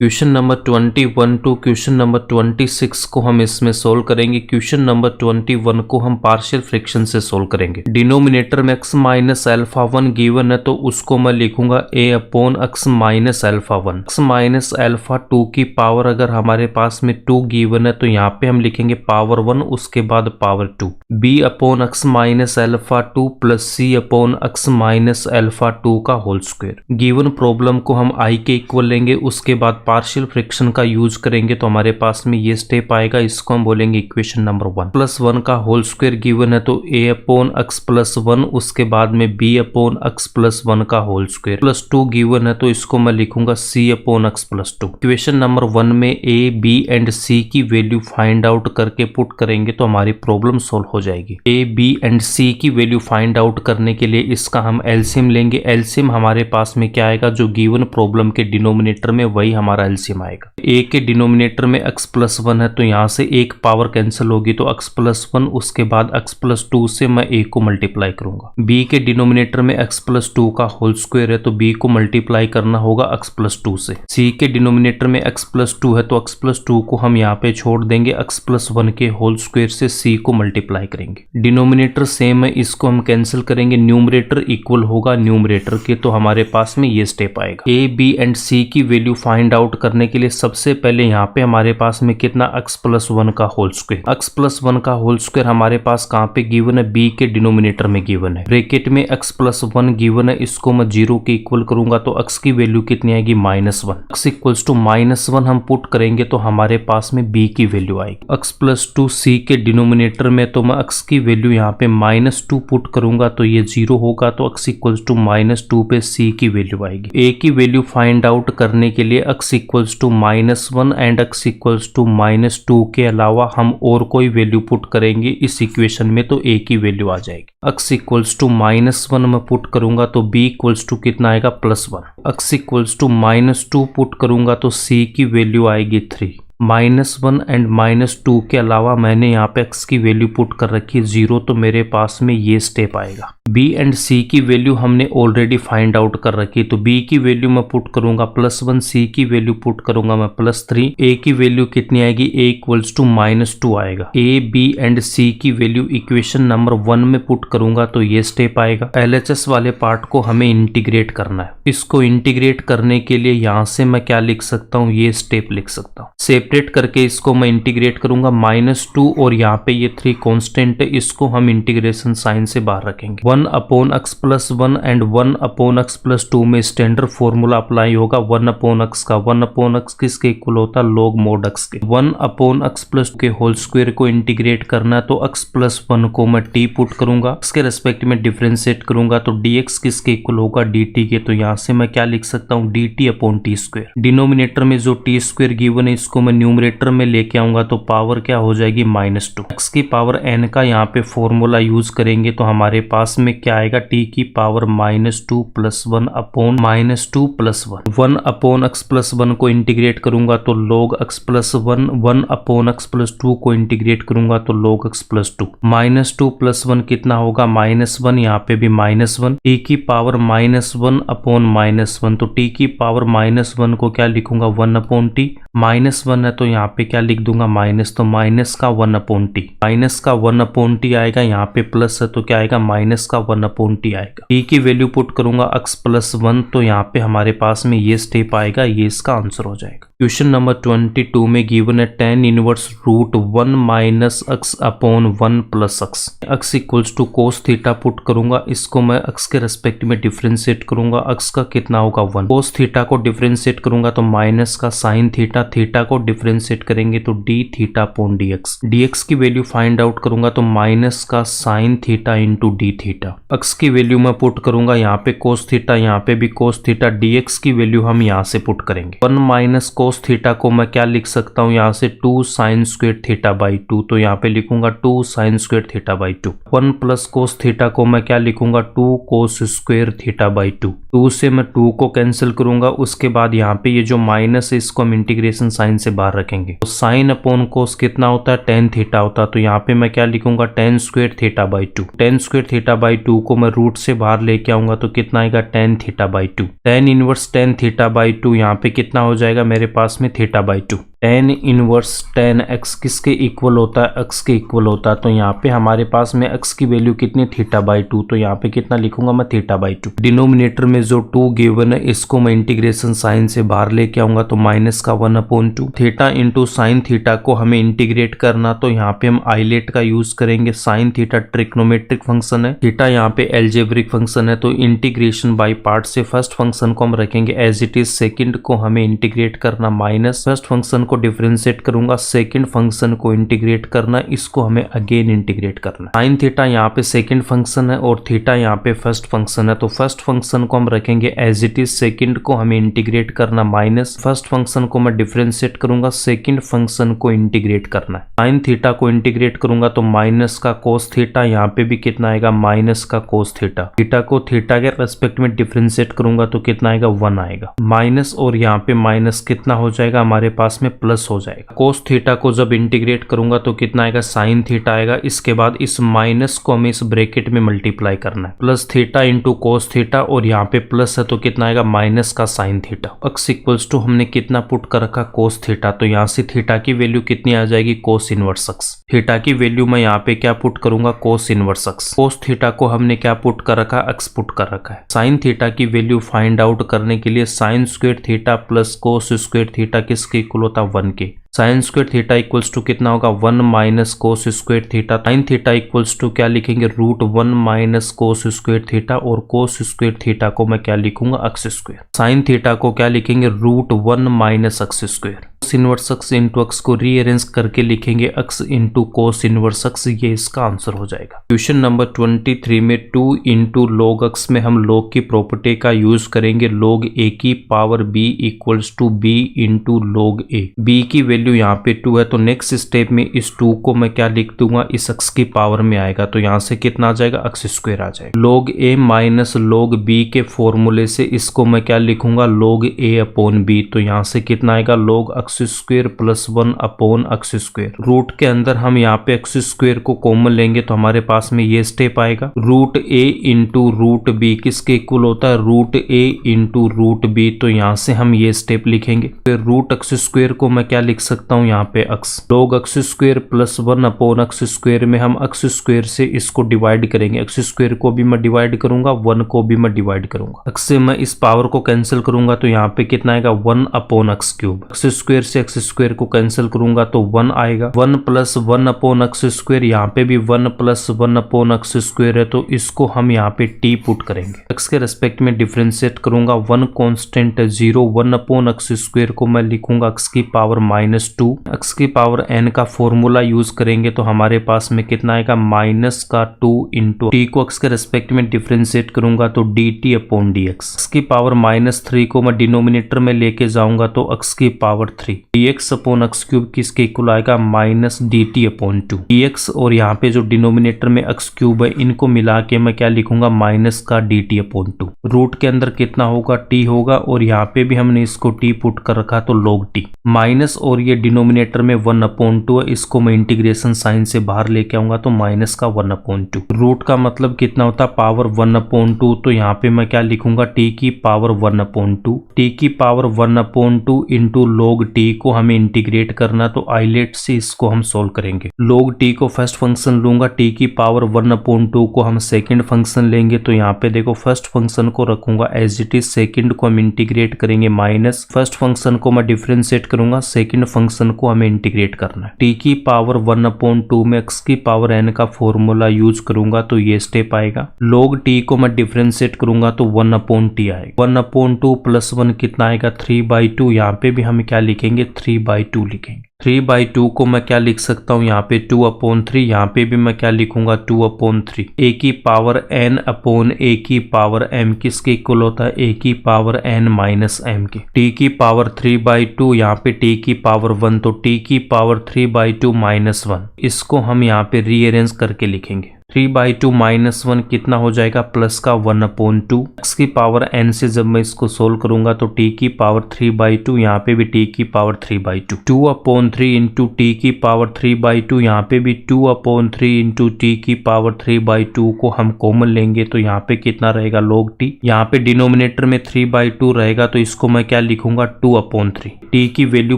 Question number 21 to question number 26 को हम इसमें सोल्व करेंगे। क्वेश्चन नंबर 21 को हम पार्शियल फ्रैक्शन से सोल्व करेंगे। डिनोमिनेटर में x माइनस अल्फा 1 गिवन है तो उसको मैं लिखूंगा a upon x minus alpha 1। x minus alpha 2 की पावर अगर हमारे पास में 2 गिवन है तो यहाँ पे हम लिखेंगे पावर 1 उसके बाद power 2। b upon x minus alpha 2 plus c upon x minus alpha 2 का होल स्क्वायर। गिवन प्रॉब्लम को हम i के इक्वल लेंगे, उसके बाद पार्शियल फ्रैक्शन का यूज करेंगे तो हमारे पास में ये स्टेप आएगा। इसको हम बोलेंगे इक्वेशन नंबर 1। प्लस 1 का होल स्क्वायर गिवन है तो a अपॉन x प्लस 1 उसके बाद में b अपॉन x प्लस 1 का होल स्क्वायर प्लस 2 गिवन है तो इसको मैं लिखूंगा c upon x plus 2। Equation number 1 में a b एंड c की वैल्यू फाइंड आउट करके पुट करेंगे तो हमारी प्रॉब्लम सोल्व हो जाएगी। a b एंड c की वैल्यू फाइंड आउट करने के लिए इसका हम एलसीएम लेंगे। एलसीएम हमारे पास में क्या आएगा, जो गिवन प्रॉब्लम के डिनोमिनेटर में वही हमारा एलसीएम आएगा। a के डिनोमिनेटर में x प्लस 1 है तो यहाँ से एक पावर कैंसिल होगी तो x प्लस 1 उसके बाद x प्लस 2 से मैं a को मल्टीप्लाई करूंगा। b के डिनोमिनेटर में x प्लस 2 का होल स्क्वायर है तो b को मल्टीप्लाई करना होगा x प्लस 2 से। c के डिनोमिनेटर में x प्लस 2 है तो x प्लस 2 को हम यहाँ पे छोड़ देंगे, x प्लस 1 के होल स्क्वायर से c को मल्टीप्लाई करेंगे। डिनोमिनेटर सेम है, इसको हम कैंसिल करेंगे। न्यूमरेटर इक्वल होगा न्यूमरेटर के तो हमारे पास में ये स्टेप आएगा। a b एंड c की वैल्यू फाइंड आउट करने के लिए सबसे पहले यहाँ पे हमारे पास में कितना x प्लस 1 का होल स्क्वायर। x प्लस 1 का होल स्क्वायर हमारे पास कहाँ पे गिवन है, b के डिनोमिनेटर में गिवन है। ब्रैकेट में x प्लस 1 गिवन है, इसको मैं 0 के इक्वल करूंगा तो x की वैल्यू कितनी आएगी, -1। x इक्वल्स टू -1 हम पुट करेंगे तो हमारे पास में b की वैल्यू आएगी। x प्लस 2 c के डिनोमिनेटर में तो मैं x की वैल्यू यहाँ पे -2 पुट करूंगा तो ये 0 होगा तो x इक्वल्स टू -2 पे c की वैल्यू आएगी। a की वैल्यू फाइंड आउट करने के लिए x equals to -1 and x equals to -2 के अलावा हम और कोई वैल्यू पुट करेंगे इस इक्वेशन में तो a की वैल्यू आ जाएगी। x इक्वल्स टू -1 मैं पुट करूंगा तो b इक्वल्स टू कितना आएगा, +1। x इक्वल्स टू -2 पुट करूंगा तो c की वैल्यू आएगी 3। -1 एंड -2 के अलावा मैंने यहाँ पे x की वैल्यू पुट कर रखी है 0 तो मेरे पास में ये स्टेप आएगा। b एंड c की वैल्यू हमने ऑलरेडी फाइंड आउट कर रखी है तो b की वैल्यू मैं पुट करूंगा +1, c की वैल्यू पुट करूंगा मैं +3। a की वैल्यू कितनी आएगी, a इक्वल्स टू -2 आएगा। a b एंड c की वैल्यू इक्वेशन नंबर 1 में पुट करूंगा तो ये स्टेप आएगा। LHS वाले पार्ट को हमें इंटीग्रेट करना है। इसको इंटीग्रेट करने के लिए यहाँ से मैं क्या लिख सकता हूँ, ये स्टेप लिख सकता हूँ। सेपरेट करके इसको मैं इंटीग्रेट करूंगा -2 और यहाँ पे ये 3 कांस्टेंट है, इसको हम इंटीग्रेशन साइन से बाहर रखेंगे। 1 upon x plus 1 and 1 upon x plus 2 में स्टैंडर्ड फॉर्मूला अप्लाई होगा 1 अपॉन x का। 1 अपॉन x किसके इक्वल होता है, log mod x के। 1 अपॉन x प्लस के होल स्क्वायर को इंटीग्रेट करना है तो x प्लस 1 को मैं t पुट करूंगा, इसके रेस्पेक्ट में डिफरेंशिएट करूंगा तो dx किसके इक्वल होगा, dt के। तो यहाँ से मैं क्या लिख सकता हूँ, dt upon T square. Denominator में जो टी स्क्वायर गिवन है इसको मैं न्यूमरेटर में लेके आऊंगा तो पावर क्या हो जाएगी, -2। x की पावर n का यहाँ पे फॉर्मूला यूज करेंगे तो हमारे पास में क्या आएगा, t की power -2 plus 1 upon -2 plus 1। 1 upon x plus 1 को इंटीग्रेट करूंगा तो log x plus 1। 1 upon x plus 2 को इंटीग्रेट करूंगा तो log x प्लस 2। -2 प्लस 1 कितना होगा, -1। यहाँ पे भी -1। t की पावर -1 अपॉन -1 तो t की पावर -1 को क्या लिखूंगा, 1 अपॉन t। -1 है तो यहाँ पे क्या लिख दूंगा, माइनस, तो माइनस का 1 अपॉन टी। माइनस का 1 अपॉन टी आएगा, यहाँ पे प्लस है तो क्या आएगा, माइनस का 1 अपॉन टी आएगा। टी की वैल्यू पुट करूंगा x प्लस 1 तो यहाँ पे हमारे पास में ये स्टेप आएगा, ये इसका आंसर हो जाएगा। क्वेश्चन नंबर 22 में गिवन है tan inverse root 1 minus x upon 1 plus x। x equals to cos theta put करूंगा, इसको मैं x के रेस्पेक्ट में डिफरेंशिएट करूंगा। x का कितना होगा, 1। कोस थीटा को डिफरेंशिएट करूंगा तो माइनस का साइन थीटा। थीटा को डिफरेंशिएट करेंगे तो d theta upon dx। dx की वैल्यू फाइंड आउट करूंगा तो माइनस का sine theta into d theta. x की वैल्यू मैं पुट करूंगा यहाँ पे कोस थीटा, यहाँ पे भी कोस थीटा। dx की वैल्यू हम यहाँ से पुट करेंगे। 1 माइनस कोस थीटा को मैं क्या लिख सकता हूँ, यहाँ से 2 साइन स्क्वायर थीटा बाई 2 तो यहाँ पे लिखूंगा 2 sign square theta by 2। 1 plus cos theta को मैं क्या लिखूंगा, 2 कोस स्क्वायर थीटा बाई 2। 2 से मैं 2 को कैंसिल करूंगा, उसके बाद यहाँ पे ये जो माइनस है इसको हम इंटीग्रेशन साइन से बाहर बाहर रखेंगे तो साइन अपॉन कोस कितना होता है, टेन थीटा होता है। तो यहाँ पे मैं क्या लिखूंगा, tan square theta by two. Ten square theta by two को मैं रूट से बाहर लेके आऊंगा तो कितना आएगा, tan theta by two. Tan inverse tan theta by two यहाँ पे कितना हो जाएगा मेरे पास में, theta by two. Tan inverse tan x किसके इक्वल होता है, एक्स के इक्वल होता है। तो यहाँ पे हमारे पास में एक्स की वैल्यू कितनी, थीटा बाई टू। तो यहाँ पे कितना लिखूंगा मैं, थीटा बाई टू। डिनोमिनेटर में जो टू गिवन है इसको मैं इंटीग्रेशन साइन से बाहर लेके आऊंगा तो माइनस का one upon to. Theta into sine theta को हमें इंटीग्रेट करना तो यहाँ पे हम आइलेट का यूज करेंगे। साइन थीटा ट्रिग्नोमेट्रिक फंक्शन है, थीटा यहाँ पे एल्जेब्रिक फंक्शन है। तो इंटीग्रेशन बाई पार्ट से फर्स्ट फंक्शन को हम रखेंगे एज इट इज, सेकंड को हमें इंटीग्रेट करना माइनस, फर्स्ट फंक्शन को डिफरेंशिएट करूंगा, सेकंड फंक्शन को इंटीग्रेट करना, इसको हमें अगेन इंटीग्रेट करना। साइन थीटा यहाँ पे सेकंड फंक्शन है और थीटा यहाँ पे फर्स्ट फंक्शन है। तो फर्स्ट फंक्शन को हम रखेंगे एज इट इज, सेकंड को हमें इंटीग्रेट करना माइनस, फर्स्ट फंक्शन को मैं डिफरेंशिएट करूंगा, सेकंड फंक्शन को इंटीग्रेट करना है। साइन थीटा को इंटीग्रेट करूंगा तो माइनस का कोस थीटा, यहाँ पे भी कितना आएगा, माइनस का कोस थीटा। थीटा को थीटा के रेस्पेक्ट में डिफरेंशिएट करूंगा तो कितना आएगा, वन आएगा। माइनस और यहाँ पे माइनस कितना हो जाएगा हमारे पास में, प्लस हो जाएगा। कोस थीटा को जब इंटीग्रेट करूंगा तो कितना आएगा, साइन थीटा आएगा। इसके बाद इस माइनस को हमें इस ब्रैकेट में मल्टीप्लाई करना है, plus theta into cos theta, और यहाँ पे प्लस है तो कितना आएगा, माइनस का sine theta. X equals to हमने कितना पुट कर रखा, कोस थीटा। तो यहाँ से थीटा की वैल्यू कितनी आ जाएगी, कोस इनवर्स एक्स। थीटा की वैल्यू मैं यहाँ पे क्या पुट करूंगा, कोस इनवर्स एक्स। कोस थीटा को हमने क्या पुट कर रखा, एक्स पुट कर रखा है। साइन थीटा की वैल्यू फाइंड आउट करने के लिए sine square theta plus cos square theta किसके इक्वल होता है, वन के। Sine square theta equals to कितना होगा, one minus cos square theta. Sine theta equals to क्या लिखेंगे, root one minus cos square theta, और कोस स्क्वायर थीटा को मैं क्या लिखूंगा, एक्स स्क्वायर। साइन थीटा को क्या लिखेंगे, root one minus x square. Cos inverse x into x को रीअरेंज करके लिखेंगे x into cos inverse x, ये इसका आंसर हो जाएगा। क्वेश्चन नंबर 23 में 2 इंटू लॉग एक्स में हम लॉग की प्रॉपर्टी का यूज करेंगे। लॉग ए की power B equals to B into log A. B की वैल्यू यहाँ पे 2 है तो नेक्स्ट स्टेप में इस 2 को मैं क्या लिख दूंगा, इस एक्स की पावर में आएगा तो यहाँ से कितना आ जाएगा, एक्स स्क्वायर आ जाएगा। लॉग ए माइनस लॉग बी के फॉर्मूले से इसको मैं क्या लिखूंगा, लॉग ए अपॉन बी। तो यहाँ से कितना आएगा, log x square plus one upon x square. Root के अंदर हम यहाँ पे एक्स स्क्वायर को कॉमन लेंगे तो हमारे पास में ये स्टेप आएगा, रूट ए इंटू रूट बी किसके इक्वल होता है, रूट ए इंटू रूट बी। तो यहाँ से हम ये स्टेप लिखेंगे। फिर रूट एक्स स्क्वायर को मैं क्या लिख सकता हूँ, यहाँ पे x. Log x square plus one upon x square में हम एक्स स्क्वायर से इसको डिवाइड करेंगे। एक्स स्क्वायर को भी मैं डिवाइड करूंगा, वन को भी मैं डिवाइड करूंगा। एक्स से मैं इस पावर को कैंसिल करूंगा तो यहाँ पे कितना आएगा, one upon x cube. X square से एक्स स्क्वायर को कैंसिल करूंगा तो वन आएगा। One plus one upon x square, यहाँ पे भी one plus one upon x square है तो इसको हम यहाँ पे टी पुट करेंगे। एक्स के रेस्पेक्ट में डिफरेंशिएट करूंगा, one constant zero, one upon x square को मैं लिखूंगा एक्स की पावर माइनस टू। एक्स की पावर एन का फॉर्मूला यूज करेंगे तो हमारे पास में कितना आएगा, माइनस का टू इंटू टी को एक्स के रेस्पेक्ट में डिफरेंशिएट करूंगा तो D t upon D x. X की पावर माइनस थ्री को मैं डिनोमिनेटर में लेके जाऊंगा तो एक्स की power three, D x upon x cube किसके इक्वल आएगा, minus D t upon to D x. और यहाँ पे जो डिनोमिनेटर में एक्स क्यूब है इनको मिला के मैं क्या लिखूंगा, माइनस का d t upon two. Root के अंदर कितना होगा, टी होगा, और यहाँ पे भी हमने इसको टी पुट कर रखा तो लॉग टी माइनस, और ये डिनोमिनेटर में वन अपॉन टू है, इसको मैं इंटीग्रेशन साइन से बाहर लेके आऊंगा तो माइनस का वन अपॉन टू। रूट का मतलब कितना होता है, पावर वन अपॉन टू। तो यहाँ पे मैं क्या लिखूंगा, टी की power one upon two. T की power one upon two into log T को हमें इंटीग्रेट करना तो आइलेट से इसको हम सोल्व करेंगे। लॉग टी को फर्स्ट फंक्शन लूंगा, टी की पावर वन अपॉन टू को हम सेकंड फंक्शन लेंगे तो यहाँ पे देखो फर्स्ट फंक्शन को रखूंगा एज इट इज, सेकंड को हम इंटीग्रेट करेंगे माइनस, फर्स्ट फंक्शन को मैं डिफरेंशिएट करूंगा, सेकंड फंक्शन को हमें इंटीग्रेट करना है। टी की पावर वन अपॉन टू में एक्स की पावर एन का फॉर्मूला यूज करूंगा तो ये स्टेप आएगा। लॉग टी को मैं डिफरेंशिएट करूंगा तो वन अपॉन टी आएगा। One upon two plus one कितना आएगा, थ्री बाई टू। यहाँ पे भी हम क्या लिखेंगे, थ्री बाई टू लिखेंगे। थ्री बाई टू को मैं क्या लिख सकता हूँ, यहाँ पे टू अपॉन थ्री, यहाँ पे भी मैं क्या लिखूंगा, टू अपॉन थ्री। ए की पावर एन अपॉन ए की पावर एम किसके इक्वल होता है, ए की पावर एन माइनस एम के। टी की पावर थ्री बाई टू, यहाँ पे टी की पावर वन, तो टी की power three by two minus one. इसको हम यहाँ पे रीअरेंज करके लिखेंगे। 3/2 -1 कितना हो जाएगा प्लस का 1/2। x की पावर n से जब मैं इसको सोल्व करूंगा तो t की पावर 3/2, यहाँ पे भी t की पावर 3/2। 2/3 इंटू टी की पावर 3/2, यहाँ पे भी 2/3 इंटू टी की पावर 3/2 को हम कॉमन लेंगे तो यहाँ पे कितना रहेगा log t। यहाँ पे डिनोमिनेटर में 3/2 रहेगा तो इसको मैं क्या लिखूंगा 2/3। t की वैल्यू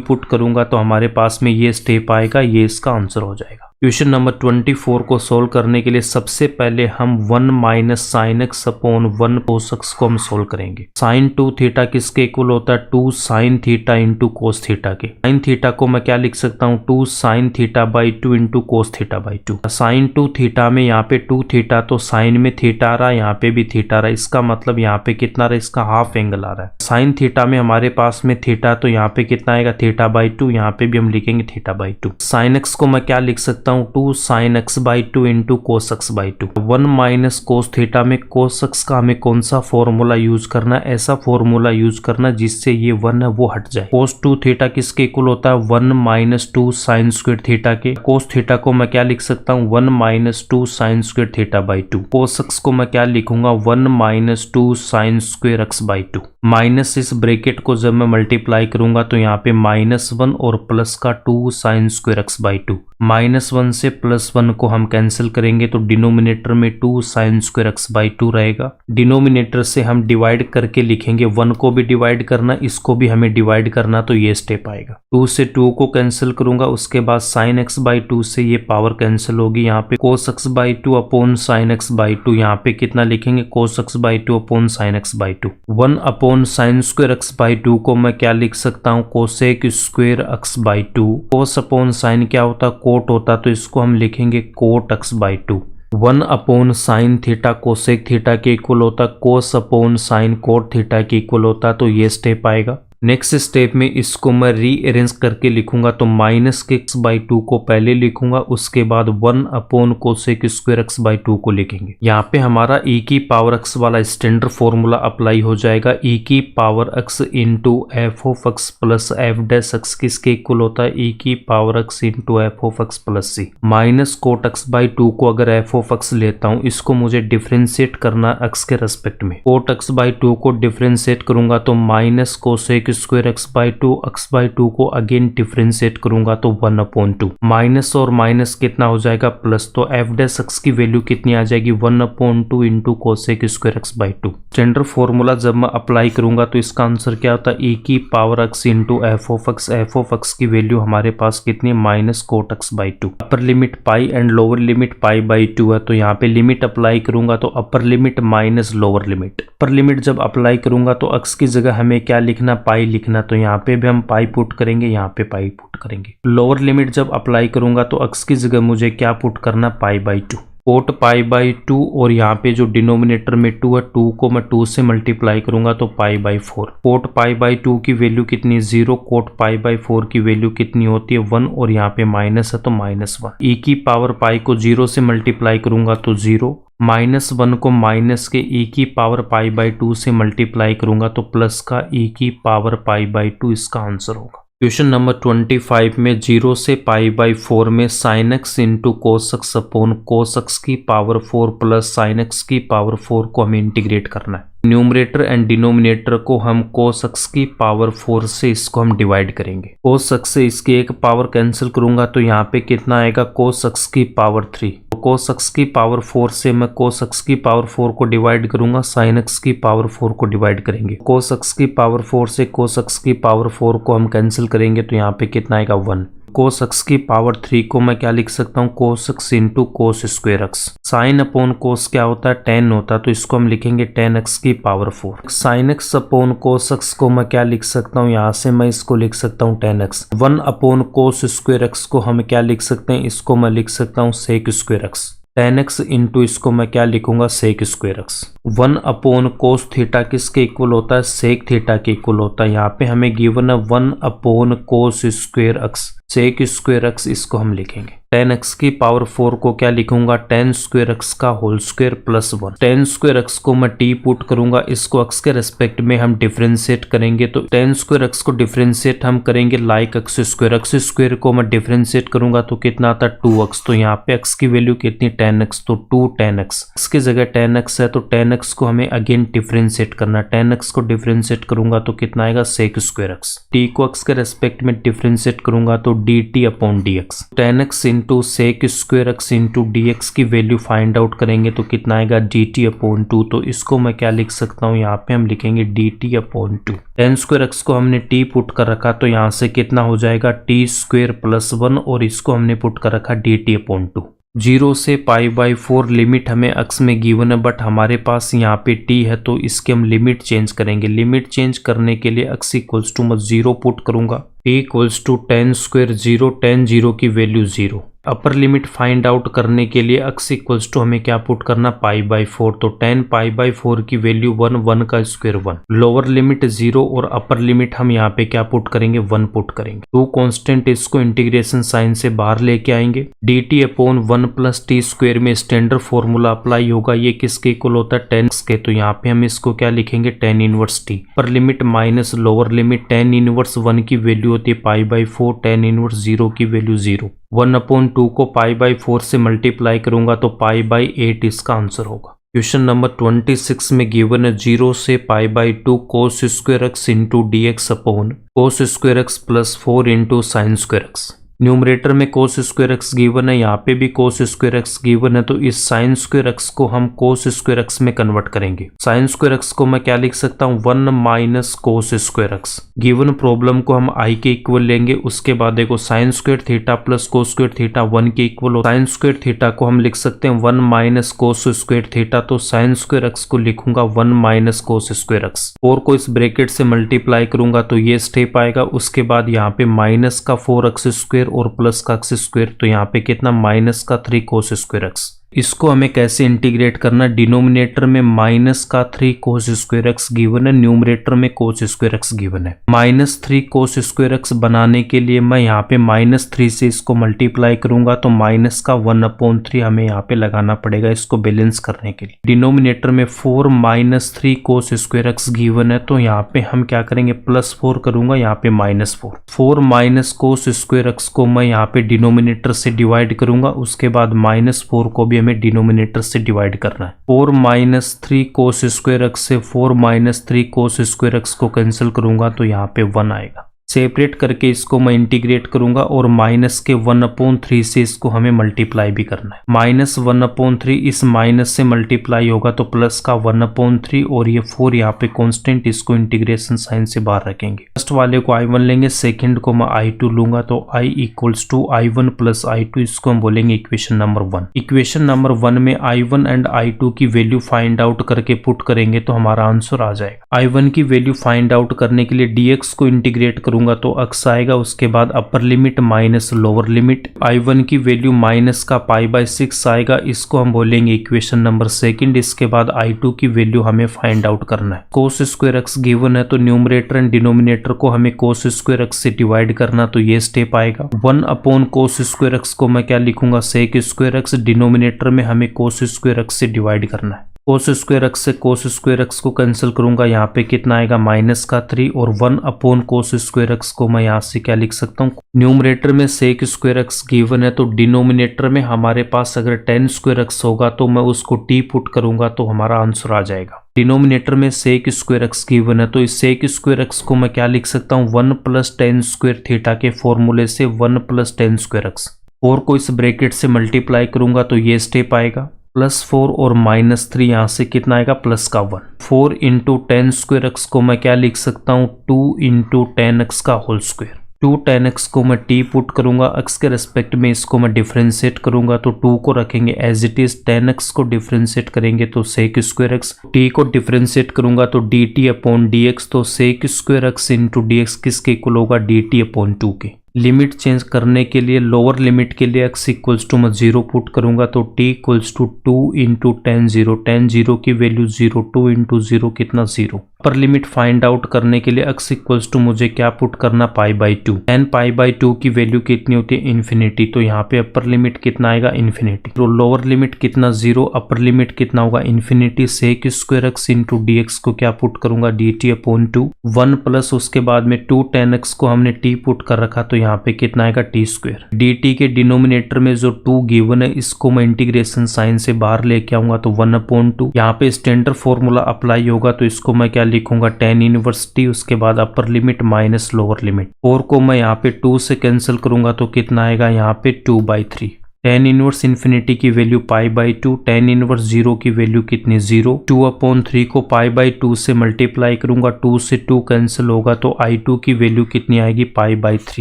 पुट करूंगा तो हमारे पास में ये स्टेप आएगा, ये इसका आंसर हो जाएगा। क्वेश्चन नंबर 24 को सोल्व करने के लिए सबसे पहले हम 1 minus sine x upon 1 cos x को हम सोल्व करेंगे। साइन 2 थीटा किसके इक्वल होता है 2 sine theta into cos theta के। साइन थीटा को मैं क्या लिख सकता हूँ 2 sine theta by 2 into cos theta by 2। Sine 2 theta में यहाँ पे 2 थीटा तो साइन में थीटा आ रहा है, यहाँ पे भी थीटा आ रहा है, इसका मतलब यहाँ पे कितना रहा है इसका हाफ एंगल आ रहा है। साइन थीटा में हमारे पास में थीटा तो यहाँ पे कितना आएगा थीटा बाई 2, यहाँ पे भी हम लिखेंगे थीटा बाई 2। साइन एक्स को मैं क्या लिख सकता 2 sign x by 2 into cos x by 2। 1 minus cos theta में कोस एक्स का हमें कौन सा फॉर्मूला यूज करना है, ऐसा फॉर्मूला यूज करना जिससे ये 1 है वो हट जाए। कोस 2 थीटा किसके इक्वल होता है 1 माइनस 2 साइन स्क्वायर थीटा के। कोस थीटा को मैं क्या लिख सकता हूँ 1 minus 2 sign square theta by 2। Cos x को मैं क्या लिखूंगा 1 minus 2 sign square x by 2। Minus इस ब्रैकेट को जब मैं मल्टीप्लाई करूंगा तो यहाँ पे -1 और प्लस का 2 साइन स्क्वायर एक्स बाई 2। -1 से +1 को हम कैंसिल करेंगे तो डिनोमिनेटर में 2 साइन स्क्वायर एक्स बाई 2 रहेगा। डिनोमिनेटर से हम डिवाइड करके लिखेंगे, 1 को भी डिवाइड करना, इसको भी हमें डिवाइड करना, तो ये स्टेप आएगा। 2 से 2 को कैंसिल करूंगा, उसके बाद साइन एक्स बाई 2 से ये पावर कैंसिल होगी। यहाँ पे cos x by 2 upon sine x by 2, यहाँ पे कितना लिखेंगे cos x by 2 upon sine x by 2। 1 upon sine square x by 2 को मैं क्या लिख सकता हूँ cosec square x by 2। Cos upon sine क्या होता कोट होता, तो इसको हम लिखेंगे cot x by 2। 1 upon sine theta cosec theta के इक्वल होता, cos upon sign cot theta के इक्वल होता, तो ये स्टेप आएगा। नेक्स्ट स्टेप में इसको मैं रीअरेंज करके लिखूंगा तो माइनस के एक्स बाई 2 को पहले लिखूंगा, उसके बाद 1 upon cosec square x by 2 को लिखेंगे। यहाँ पे हमारा e की पावर x वाला स्टैंडर्ड फॉर्मूला अप्लाई हो जाएगा। e की power x into f of x plus f dash x किसके इक्वल होता है e की power x into f of x plus C. Minus cot x by 2 को अगर एफ ऑफ एक्स लेता हूँ, इसको मुझे डिफ्रेंशिएट करना x के रेस्पेक्ट में। कोट एक्स बाई 2 को डिफ्रेंशिएट करूंगा तो minus cosec square x by 2 को अगेन डिफ्रेंशिएट करूंगा तो 1/2। माइनस और माइनस कितना हो जाएगा प्लस, तो एफ डैश एक्स की वैल्यू कितनी आ जाएगी 1/2 into cosec square x by 2। Standard formula जब मैं अप्लाई करूंगा तो इसका आंसर क्या होता है e की power x into f of x की वैल्यू हमारे पास कितनी minus cot x by 2। Upper limit pi and lower limit pi by 2 है, तो यहाँ पे लिमिट अप्लाई करूंगा तो upper limit minus lower limit. Upper limit जब अप्लाई करूंगा तो x की जगह हमें क्या लिखना पाई लिखना, तो यहाँ पे भी हम पाई पुट करेंगे, यहाँ पे पाई पुट करेंगे। लोअर लिमिट जब अप्लाई करूंगा तो x की जगह मुझे क्या पुट करना pi by 2। Coat pi by 2 और यहाँ पे जो डिनोमिनेटर में 2 है 2 को मैं 2 से मल्टीप्लाई करूंगा तो pi by 4। Coat pi by 2 की वैल्यू कितनी 0, कोट पाई बाई 4 की वैल्यू कितनी होती है 1 और यहाँ पे माइनस है तो -1। e की पावर पाई को 0 से मल्टीप्लाई करूंगा तो 0, -1 को माइनस के e की पावर पाई बाई 2 से मल्टीप्लाई करूंगा तो प्लस का e की पावर पाई बाई 2 इसका आंसर होगा। क्वेश्चन नंबर 25 में 0 से पाई बाई 4 में sine x into cos x upon cos x की पावर 4 प्लस साइन एक्स की पावर 4 को हमें इंटीग्रेट करना है। न्यूमरेटर एंड डिनोमिनेटर को हम कोस एक्स की पावर 4 से इसको हम डिवाइड करेंगे। कोस एक्स से इसकी एक पावर कैंसिल करूंगा तो यहाँ पे कितना आएगा कोस एक्स की पावर 3। कोस एक्स की पावर 4 से मैं कोस एक्स की पावर 4 को डिवाइड करूंगा, साइन एक्स की पावर 4 को डिवाइड करेंगे। कोस एक्स की पावर 4 से कोस एक्स की पावर 4 को हम कैंसिल करेंगे तो यहाँ पे कितना आएगा 1। कोस एक्स की पावर 3 को मैं क्या लिख सकता हूँ कोस एक्स इंटू कोस स्क्वायर एक्स। साइन अपॉन कोस क्या होता है 10 होता है, तो इसको हम लिखेंगे 10x की power 4। Sine x upon cos x को मैं क्या लिख सकता हूँ, यहाँ से मैं इसको लिख सकता हूँ 10x। 1 upon cos square x को हम क्या लिख सकते हैं, इसको मैं लिख सकता हूँ सेक स्क्वायर एक्स। 10x इंटू इसको मैं क्या लिखूंगा sec square x. 1 upon cos theta किसके इक्वल होता है सेक थीटा के इक्वल होता है। यहाँ पे हमें गिवन है 1 upon cos square x, sec square x इसको हम लिखेंगे। टेन एक्स की पावर 4 को क्या लिखूंगा, टेन स्क्वायर एक्स का whole square plus 1। Tan square x को मैं टी पुट करूंगा, इसको एक्स के रेस्पेक्ट में हम डिफरेंशिएट करेंगे। तो टेन स्क्वायर एक्स को डिफरेंशिएट हम करेंगे लाइक एक्स स्क्वायर को मैं डिफरेंशिएट करूंगा तो कितना आता है 2x। तो यहाँ पे x की वैल्यू कितनी, 10x, तो 2 10x। इसकी जगह 10x है तो 10x को हमें अगेन डिफरेंशिएट करना। 10x को डिफरेंशिएट करूंगा तो कितना आएगा, सेक स्क्वायर एक्स। t को x के रेस्पेक्ट में डिफरेंशिएट करूंगा तो dt upon dx। 10x into sec square x into dx की वैल्यू फाइंड आउट करेंगे तो कितना आएगा, dt अपॉन 2। तो इसको मैं क्या लिख सकता हूँ, यहाँ पे हम लिखेंगे dt अपॉन 2। 10 स्क्वायर एक्स को हमने t पुट कर रखा तो यहाँ से कितना हो जाएगा, t स्क्वायर प्लस 1, और इसको हमने पुट कर रखा dt अपॉन 2। 0 से π/4 लिमिट हमें x में गिवन है, बट हमारे पास यहाँ पे t है तो इसके हम लिमिट चेंज करेंगे। लिमिट चेंज करने के लिए x इक्वल्स टू मैं 0 पुट करूंगा, t इक्वल्स टू 10 स्क्वायर 0, 10 0 की value 0। Upper limit find out करने के लिए x इक्वल्स टू हमें क्या पुट करना, π/4। तो 10 π/4 की वैल्यू 1, 1 का स्क्वायर 1। लोअर लिमिट 0 और अपर लिमिट हम यहाँ पे क्या पुट करेंगे, 1 पुट करेंगे। टू कांस्टेंट, इसको इंटीग्रेशन साइन से बाहर लेके आएंगे। dt upon 1 plus T square में स्टैंडर्ड फॉर्मूला अप्लाई होगा। ये किसके इक्वल होता है, 10 के। तो यहाँ पे हम इसको क्या लिखेंगे, 10 inverse t। Upper limit minus lower limit, 10 inverse 1 की वैल्यू होती है π/4, 10 इनवर्स 0 की वैल्यू 0। 1/2 को π/4 से मल्टीप्लाई करूंगा तो π/8 इसका आंसर होगा। क्वेश्चन नंबर 26 में गिवन है 0 से π/2 cos square x into dx upon cos square x plus 4 into sine square x. Numerator में cos स्क्वायर एक्स गिवन है, यहाँ पे भी cos स्क्वायर एक्स गिवन है, तो इस साइन स्क्वायर एक्स को हम cos स्क्वायर एक्स में कन्वर्ट करेंगे। साइन स्क्वायर एक्स को मैं क्या लिख सकता हूँ, 1 minus cos square x. Given problem को हम i के इक्वल लेंगे। उसके बाद देखो sign square theta plus cos square theta 1 के इक्वल हो। साइन स्क्वायर थीटा को हम लिख सकते हैं 1 माइनस cos स्क्वायर थीटा, तो साइन स्क्वायर एक्स को लिखूंगा 1 माइनस cos स्क्वायर एक्स। 4 को इस ब्रैकेट से मल्टीप्लाई करूंगा तो ये स्टेप आएगा। उसके बाद यहाँ पे माइनस का 4x स्क्वायर और प्लस का एक्स स्क्वायर, तो यहाँ पे कितना, माइनस का 3 cos स्क्वायर एक्स। इसको हमें कैसे इंटीग्रेट करना, डिनोमिनेटर में माइनस का 3 cos स्क्वायर एक्स गिवन है, न्यूमरेटर में cos स्क्वायर एक्स गिवन है। माइनस 3 cos स्क्वायर एक्स बनाने के लिए मैं यहाँ पे -3 से इसको मल्टीप्लाई करूंगा तो माइनस का 1/3 हमें यहाँ पे लगाना पड़ेगा इसको बैलेंस करने के लिए। डिनोमिनेटर में 4 minus 3 cos square x given है, तो यहाँ पे हम क्या करेंगे, +4 करूंगा, यहाँ पे -4। 4 माइनस cos स्क्वायर एक्स को मैं यहाँ पे डिनोमिनेटर से डिवाइड करूंगा। उसके बाद -4 को भी हमें डिनोमिनेटर से डिवाइड करना है। 4 माइनस 3 cos स्क्वायर एक्स से 4 माइनस 3 cos स्क्वायर एक्स को कैंसिल करूंगा तो यहाँ पे 1 आएगा। सेपरेट करके इसको मैं इंटीग्रेट करूंगा और माइनस के 1/3 से इसको हमें मल्टीप्लाई भी करना है। -1/3 इस माइनस से मल्टीप्लाई होगा तो प्लस का 1/3 और ये 4 यहाँ पे कांस्टेंट, इसको इंटीग्रेशन साइन से बाहर रखेंगे। फर्स्ट वाले को I1 लेंगे, सेकंड को मैं I2 लूंगा तो I equals to I1 plus I2, इसको हम बोलेंगे इक्वेशन नंबर 1। इक्वेशन नंबर 1 में I1 एंड I2 की वैल्यू फाइंड आउट करके पुट करेंगे तो हमारा आंसर आ जाएगा। I1 की वैल्यू फाइंड आउट करने के लिए dx को इंटीग्रेट करूंगा तो x आएगा। उसके बाद upper limit minus lower limit, I1 की वैल्यू माइनस का π/6 आएगा, इसको हम बोलेंगे इक्वेशन नंबर 2। इसके बाद I2 की वैल्यू हमें फाइंड आउट करना है। cos स्क्वायर एक्स गिवन है तो न्यूमरेटर एंड डिनोमिनेटर को हमें cos स्क्वायर एक्स से डिवाइड करना, तो ये स्टेप आएगा। 1/cos स्क्वायर एक्स को मैं क्या लिखूंगा, सेक स्क्वायर एक्स। डिनोमिनेटर में हमें cos स्क्वायर एक्स से डिवाइड करना है। cos स्क्वायर एक्स से cos स्क्वायर एक्स को कैंसिल करूंगा, यहाँ पे कितना आएगा, माइनस का 3 और 1/cos स्क्वायर एक्स को मैं यहाँ से क्या लिख सकता हूँ, न्यूमरेटर में सेक स्क्वायर एक्स गिवन है तो डिनोमिनेटर में हमारे पास अगर 10 स्क्वायर एक्स होगा तो मैं उसको t पुट करूंगा तो हमारा आंसर आ जाएगा। डिनोमिनेटर में सेक स्क्वायर एक्स गिवन है तो इस सेक स्क्वायर एक्स को मैं क्या लिख सकता हूँ, 1 + tan स्क्वायर थीटा के फॉर्मूले से 1 + tan स्क्वायर एक्स। 4 को इस ब्रैकेट से मल्टीप्लाई करूंगा तो ये स्टेप आएगा। +4 और -3 यहाँ से कितना आएगा, प्लस का 1। 4 × tan स्क्वायर एक्स को मैं क्या लिख सकता हूँ, 2 × tan x का होल स्क्वायर। 2 tan x को मैं t पुट करूंगा, x के रेस्पेक्ट में इसको मैं डिफरेंशिएट करूंगा तो 2 को रखेंगे as it is, tan x को डिफरेंशिएट करेंगे तो सेक स्क्वायर एक्स, t को डिफरेंशिएट करूंगा तो dt/dx, तो sec square x into dx किसके इक्वल होगा, dt/2 के। लिमिट चेंज करने के लिए लोअर लिमिट के लिए x इक्वल्स टू मैं 0 पुट करूंगा तो t equals to 2 × tan 0, tan 0 की वैल्यू 0, 2 × 0 कितना 0, अपर लिमिट फाइंड आउट करने के लिए x इक्वल्स टू मुझे क्या पुट करना, π/2। tan π/2 की वैल्यू कितनी होती है, इन्फिनिटी। तो यहाँ पे अपर लिमिट कितना आएगा, इन्फिनिटी। तो लोअर लिमिट कितना, 0। अपर लिमिट कितना होगा, infinity. Sec square x into dx को क्या पुट करूंगा, dt/2 1 प्लस उसके बाद में 2 tan x को हमने t पुट कर रखा, तो यहाँ पे कितना आएगा, t²। dt के डिनोमिनेटर में जो 2 गिवन है इसको मैं इंटीग्रेशन साइन से बाहर लेके आऊंगा, तो 1/2। यहाँ पे स्टैंडर्ड फॉर्मूला अप्लाई होगा, तो इसको मैं क्या लिखूंगा, tan इनवर्स t, उसके बाद upper limit minus lower limit. 4 को मैं यहाँ पे 2 से कैंसिल करूंगा, तो कितना आएगा, यहाँ पे 2/3। tan इनवर्स इन्फिनिटी की वैल्यू π/2, tan इनवर्स 0 की वैल्यू कितनी, 0। 2/3 को π/2 से मल्टीप्लाई करूंगा, 2 से 2 कैंसिल होगा, तो i2 की वैल्यू कितनी आएगी, π/3।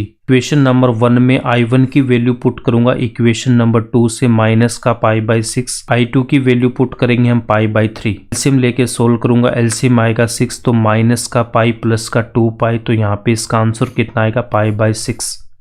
इक्वेशन नंबर 1 में i1 की वैल्यू पुट करूंगा, इक्वेशन नंबर 2 से माइनस का π/6। i2 की वैल्यू पुट करेंगे हम π/3। एलसीएम लेके सोल्व करूंगा, एलसीएम आएगा 6, तो माइनस का पाई प्लस का 2 पाई, तो यहाँ पे इसका आंसर कितना आएगा, π/6।